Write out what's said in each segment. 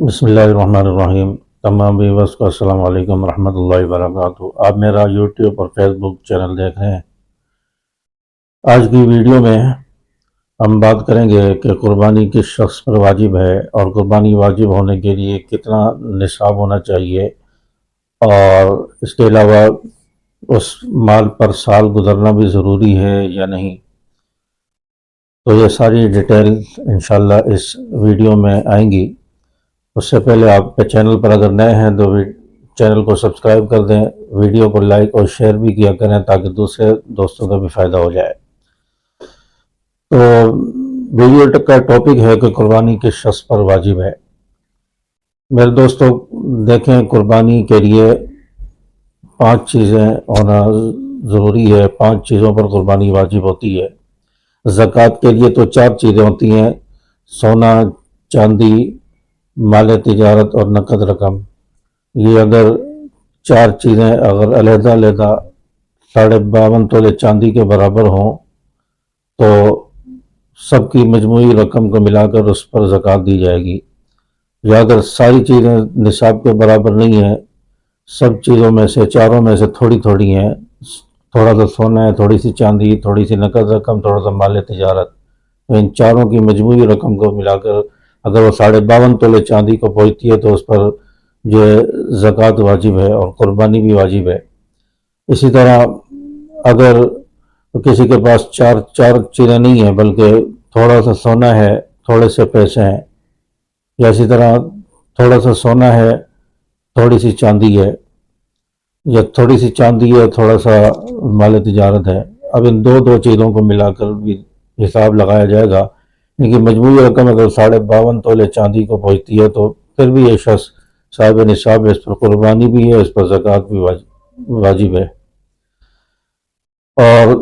بسم اللہ الرحمن الرحیم۔ تمام ویورز کو السلام علیکم ورحمۃ اللہ وبرکاتہ۔ آپ میرا یوٹیوب اور فیس بک چینل دیکھ رہے ہیں۔ آج کی ویڈیو میں ہم بات کریں گے کہ قربانی کس شخص پر واجب ہے اور قربانی واجب ہونے کے لیے کتنا نصاب ہونا چاہیے، اور اس کے علاوہ اس مال پر سال گزرنا بھی ضروری ہے یا نہیں۔ تو یہ ساری ڈیٹیل انشاءاللہ اس ویڈیو میں آئیں گی۔ اس سے پہلے آپ کے چینل پر اگر نئے ہیں تو چینل کو سبسکرائب کر دیں، ویڈیو کو لائک اور شیئر بھی کیا کریں تاکہ دوسرے دوستوں کا بھی فائدہ ہو جائے۔ تو ویڈیو کا ٹاپک ہے کہ قربانی کس شخص پر واجب ہے۔ میرے دوستوں دیکھیں، قربانی کے لیے 5 چیزیں ہونا ضروری ہے، 5 چیزوں پر قربانی واجب ہوتی ہے۔ زکوٰۃ کے لیے تو 4 چیزیں ہوتی ہیں: سونا، چاندی، مال تجارت اور نقد رقم۔ یہ اگر 4 چیزیں اگر علیحدہ 52.5 تولے چاندی کے برابر ہوں تو سب کی مجموعی رقم کو ملا کر اس پر زکوٰۃ دی جائے گی۔ یا اگر ساری چیزیں نصاب کے برابر نہیں ہیں، سب چیزوں میں سے، چاروں میں سے تھوڑی تھوڑی ہیں، تھوڑا سا سونا ہے، تھوڑی سی چاندی، تھوڑی سی نقد رقم، تھوڑا سا مال تجارت، تو ان چاروں کی مجموعی رقم کو ملا کر اگر وہ 52.5 تولے چاندی کو پہنچتی ہے تو اس پر جو زکوٰۃ واجب ہے اور قربانی بھی واجب ہے۔ اسی طرح اگر کسی کے پاس چار چیزیں نہیں ہیں بلکہ تھوڑا سا سونا ہے، تھوڑے سے پیسے ہیں، یا اسی طرح تھوڑا سا سونا ہے، تھوڑی سی چاندی ہے، یا تھوڑی سی چاندی ہے، تھوڑا سا مال تجارت ہے، اب ان دو چیزوں کو ملا کر بھی حساب لگایا جائے گا۔ ان کی مجموعی رقم اگر 52.5 تولے چاندی کو پہنچتی ہے تو پھر بھی یہ شخص صاحب نصاب ہے، اس پر قربانی بھی ہے، اس پر زکوٰۃ بھی واجب ہے۔ اور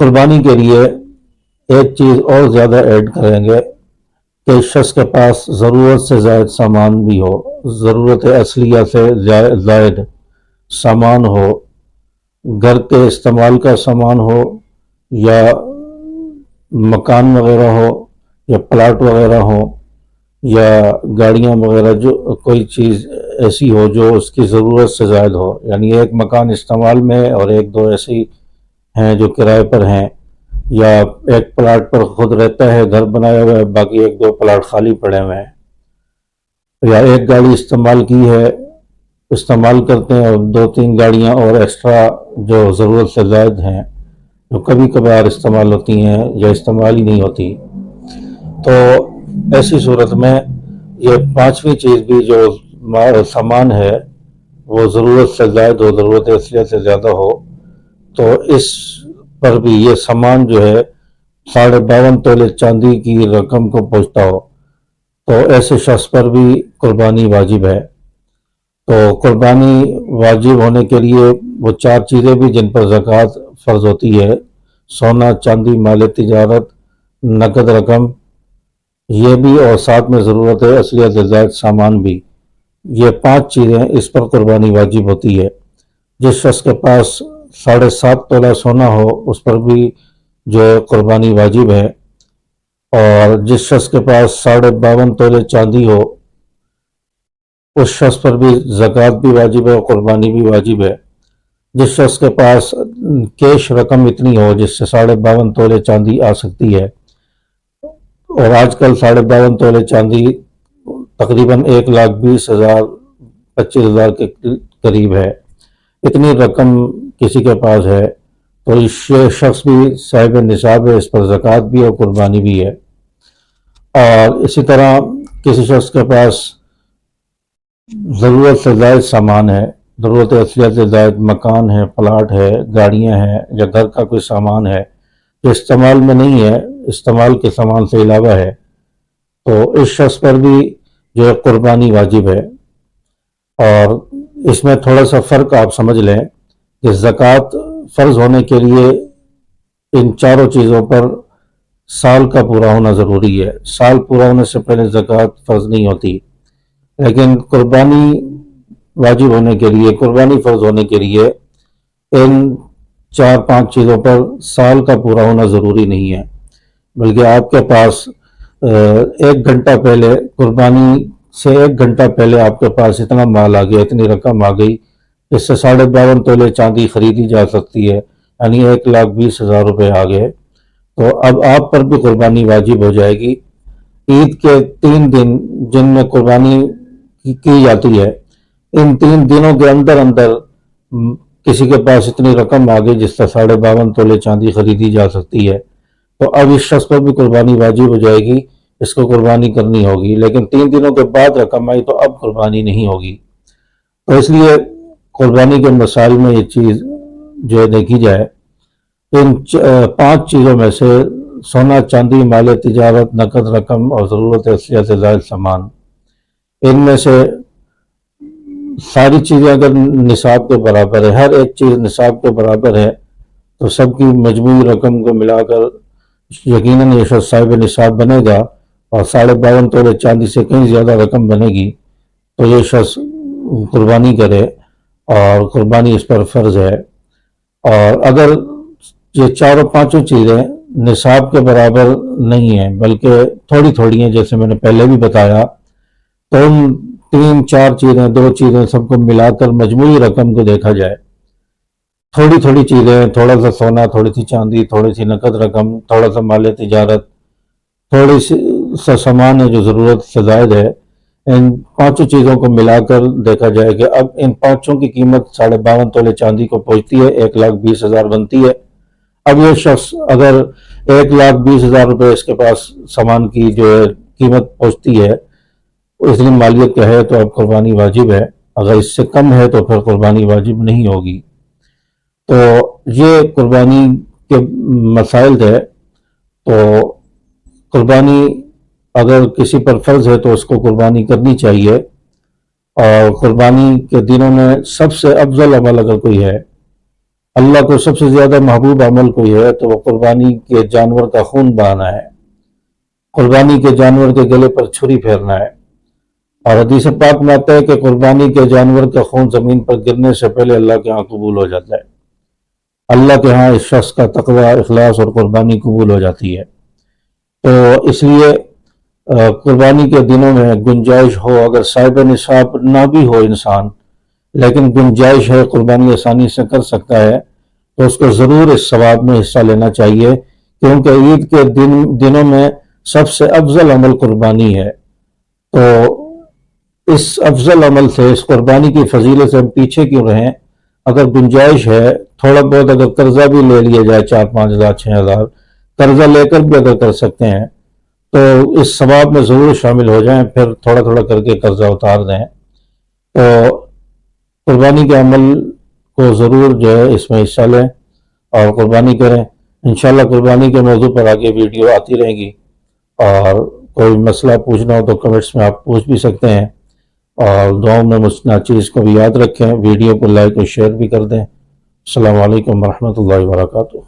قربانی کے لیے ایک چیز اور زیادہ ایڈ کریں گے کہ شخص کے پاس ضرورت سے زائد سامان بھی ہو، ضرورت اصلیہ سے زائد سامان ہو، گھر کے استعمال کا سامان ہو، یا مکان وغیرہ ہو، یا پلاٹ وغیرہ ہو، یا گاڑیاں وغیرہ، جو کوئی چیز ایسی ہو جو اس کی ضرورت سے زائد ہو، یعنی ایک مکان استعمال میں اور 1-2 ایسی ہیں جو کرائے پر ہیں، یا ایک پلاٹ پر خود رہتا ہے، گھر بنایا ہوا ہے، باقی 1-2 پلاٹ خالی پڑے ہوئے ہیں، یا ایک گاڑی استعمال کرتے ہیں اور 2-3 گاڑیاں اور ایکسٹرا جو ضرورت سے زائد ہیں جو کبھی کبھار استعمال ہوتی ہیں یا استعمال ہی نہیں ہوتی، تو ایسی صورت میں یہ 5ویں چیز بھی جو سامان ہے وہ ضرورت سے زائد ہو، ضرورت اصلیہ سے زیادہ ہو، تو اس پر بھی یہ سامان جو ہے 52.5 تولے چاندی کی رقم کو پہنچتا ہو تو ایسے شخص پر بھی قربانی واجب ہے۔ تو قربانی واجب ہونے کے لیے وہ 4 چیزیں بھی جن پر زکوٰۃ فرض ہوتی ہے: سونا، چاندی، مال تجارت، نقد رقم، یہ بھی، اور ساتھ میں ضرورت اصلیہ سے زائد سامان بھی، یہ 5 چیزیں اس پر قربانی واجب ہوتی ہے۔ جس شخص کے پاس 7.5 تولہ سونا ہو اس پر بھی جو قربانی واجب ہے، اور جس شخص کے پاس 52.5 تولے چاندی ہو اس شخص پر بھی زکوٰۃ بھی واجب ہے اور قربانی بھی واجب ہے۔ جس شخص کے پاس کیش رقم اتنی ہو جس سے 52.5 تولے چاندی آ سکتی ہے، اور آج کل 52.5 تولے چاندی تقریباً 1,20,000 25,000 کے قریب ہے، اتنی رقم کسی کے پاس ہے تو اس شخص بھی صاحب نصاب ہے، اس پر زکوٰۃ بھی اور قربانی بھی ہے۔ اور اسی طرح کسی شخص کے پاس ضرورت سے زائد سامان ہے، ضرورت اصلیہ سے زائد مکان ہے، پلاٹ ہے، گاڑیاں ہیں، یا گھر کا کوئی سامان ہے جو استعمال میں نہیں ہے، استعمال کے سامان سے علاوہ ہے، تو اس شخص پر بھی جو ہے قربانی واجب ہے۔ اور اس میں تھوڑا سا فرق آپ سمجھ لیں کہ زکوٰۃ فرض ہونے کے لیے ان چاروں چیزوں پر سال کا پورا ہونا ضروری ہے، سال پورا ہونے سے پہلے زکوٰۃ فرض نہیں ہوتی، لیکن قربانی واجب ہونے کے لیے، قربانی فرض ہونے کے لیے ان 4-5 چیزوں پر سال کا پورا ہونا ضروری نہیں ہے، بلکہ آپ کے پاس ایک گھنٹہ پہلے، قربانی سے ایک گھنٹہ پہلے آپ کے پاس اتنا مال آ گیا، اتنی رقم آ گئی، اس سے 52.5 تولے چاندی خریدی جا سکتی ہے، یعنی 1,20,000 روپے آ گئے، تو اب آپ پر بھی قربانی واجب ہو جائے گی۔ عید کے 3 دن جن میں قربانی کی جاتی ہے، ان 3 دنوں کے اندر اندر کسی کے پاس اتنی رقم آ گئی جس سے 52.5 تولے چاندی خریدی جا سکتی ہے، تو اب اس شخص پر بھی قربانی واجب ہو جائے گی، اس کو قربانی کرنی ہوگی۔ لیکن 3 دنوں کے بعد رقم آئی تو اب قربانی نہیں ہوگی۔ تو اس لیے قربانی کے مسائل میں یہ چیز جو ہے دیکھی جائے، ان 5 چیزوں میں سے سونا، چاندی، مال تجارت، نقد رقم اور ضرورت اشیاء سے زائد سامان، ان میں سے ساری چیزیں اگر نصاب کے برابر ہے، ہر ایک چیز نصاب کے برابر ہے، تو سب کی مجموعی رقم کو ملا کر یقیناً یہ شخص صاحب نصاب بنے گا، اور 52.5 تولے چاندی سے کہیں زیادہ رقم بنے گی تو یہ شخص قربانی کرے، اور قربانی اس پر فرض ہے۔ اور اگر یہ 4 و 5 چیزیں نصاب کے برابر نہیں ہیں بلکہ تھوڑی تھوڑی ہیں، جیسے میں نے پہلے بھی بتایا، تو ان 3-4 چیزیں، 2 چیزیں سب کو ملا کر مجموعی رقم کو دیکھا جائے، تھوڑی تھوڑی چیزیں، تھوڑا سا سونا، تھوڑی سی چاندی، تھوڑی سی نقد رقم، تھوڑا سا مال تجارت، تھوڑی سا سامان ہے جو ضرورت سے زائد ہے، ان 5 چیزوں کو ملا کر دیکھا جائے کہ اب ان 5 کی قیمت 52.5 تولے چاندی کو پہنچتی ہے، 1,20,000 بنتی ہے۔ اب یہ شخص اگر 1,20,000 روپے اس کے پاس سامان کی جو ہے قیمت پہنچتی ہے، اس لیے مالیت کا ہے، تو اب قربانی واجب ہے۔ اگر اس سے کم ہے تو پھر قربانی واجب نہیں ہوگی۔ تو یہ قربانی کے مسائل تھے۔ تو قربانی اگر کسی پر فرض ہے تو اس کو قربانی کرنی چاہیے، اور قربانی کے دنوں میں سب سے افضل عمل اگر کوئی ہے، اللہ کو سب سے زیادہ محبوب عمل کوئی ہے، تو وہ قربانی کے جانور کا خون بہانا ہے، قربانی کے جانور کے گلے پر چھری پھیرنا ہے۔ اور حدیث پاک میں آتا ہے کہ قربانی کے جانور کا خون زمین پر گرنے سے پہلے اللہ کے ہاں قبول ہو جاتا ہے، اللہ کے ہاں اس شخص کا تقوی، اخلاص اور قربانی قبول ہو جاتی ہے۔ تو اس لیے قربانی کے دنوں میں گنجائش ہو، اگر صاحب نصاب نہ بھی ہو انسان، لیکن گنجائش ہے، قربانی آسانی سے کر سکتا ہے، تو اس کو ضرور اس ثواب میں حصہ لینا چاہیے، کیونکہ عید کے دنوں میں سب سے افضل عمل قربانی ہے۔ تو اس افضل عمل سے، اس قربانی کی فضیلت سے ہم پیچھے کیوں رہیں؟ اگر گنجائش ہے، تھوڑا بہت اگر قرضہ بھی لے لیا جائے، 4-5 ہزار 6 ہزار قرضہ لے کر بھی اگر کر سکتے ہیں تو اس ثواب میں ضرور شامل ہو جائیں، پھر تھوڑا تھوڑا کر کے قرضہ اتار دیں۔ تو قربانی کے عمل کو ضرور جو ہے اس میں حصہ لیں اور قربانی کریں۔ انشاءاللہ قربانی کے موضوع پر آگے ویڈیو آتی رہیں گی، اور کوئی مسئلہ پوچھنا ہو تو کمنٹس میں آپ پوچھ بھی سکتے ہیں، اور دعاؤں میں مجھ ناچیز کو بھی یاد رکھیں، ویڈیو کو لائک اور شیئر بھی کر دیں۔ السلام علیکم ورحمۃ اللہ وبرکاتہ۔